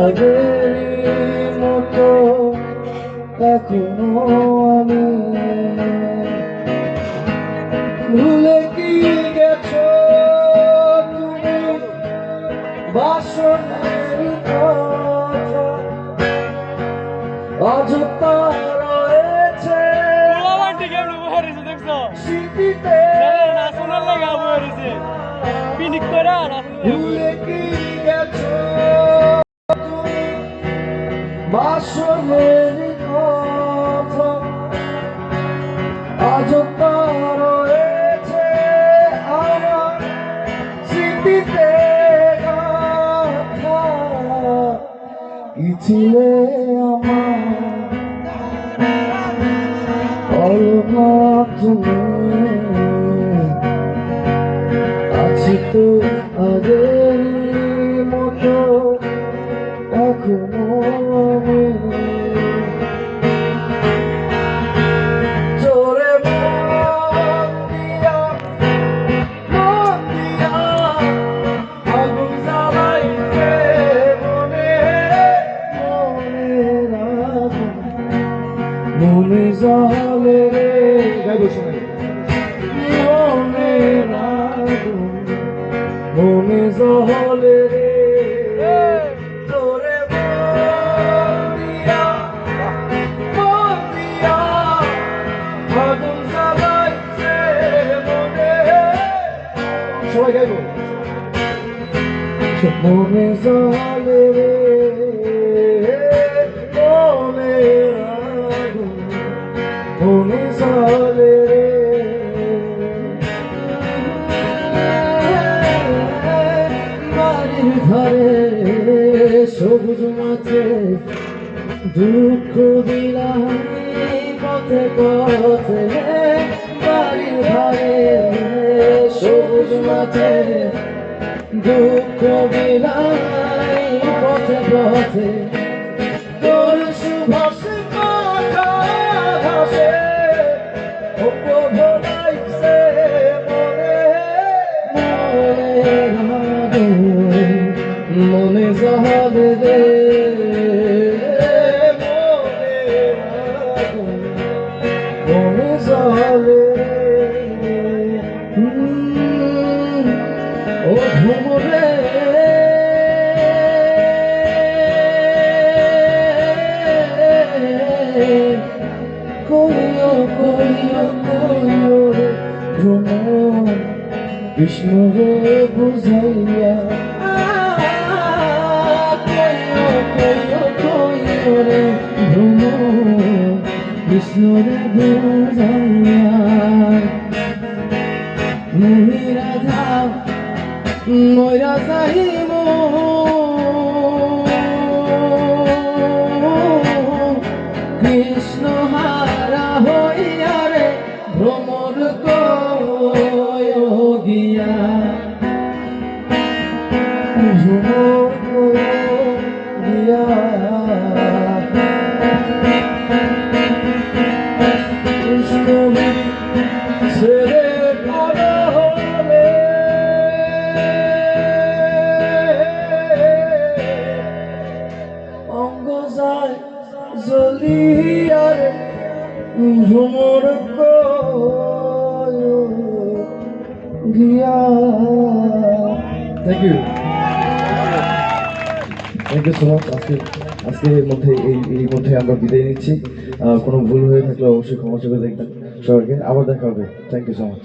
আগের মতো এখনো আমি ভুলে কি গেছো তুমি বাসনের কথা অযথা রয়েছে স্মৃতিতে ভুলে কি গেছো তুমি বাসনের কথা অযথা রয়েছে আমার স্মৃতিতে গাথা কি ছিলে আমার তুমি আছি তো আগের মতো এখনো আমি জোরে মন দিয়া আগুন জ্বালাইছে মনে মনে জলে রে গাইব শোনাই মনে জলে রে তোরে মন দিয়া আগুন জ্বালাইছে মনে সবাই গাইব মনে জলে রে মনে জলে রে বাড়ির ঘরে সবুজ মাঠে দুঃখ দিলাম পথে পথে বাড়ির ঘরে সবুজ মাঠে দুঃখ দিলাম পথে পথে তোর সুভাষে কথা ভাসে উপভোগাইছে মনে জহলে রে মনে জহলে ও ভ্রমরে কইও কইও কইও রে ভ্রমর কৃষ্ণ রে বুঝাইয়া কইও কইও কইও রে ভ্রমর কৃষ্ণ রে বুঝাইয়া ময়রা যাইব কৃষ্ণ হারা হইয়া রে ভ্রমর গিয়া ভ্রমর গিয়া কৃষ্ণ ছেড়ে ভালো হলে অঙ্গ যায় জ্বলিয়া রে ভ্রমর গিয়া। Thank you so much. আজকের মধ্যে এই মধ্যে আমরা বিদায় নিচ্ছি। কোনো ভুল হয়ে থাকলে অবশ্যই ক্ষমা চোখে দেখবেন সবাইকে। আবার দেখা হবে। Thank you so much.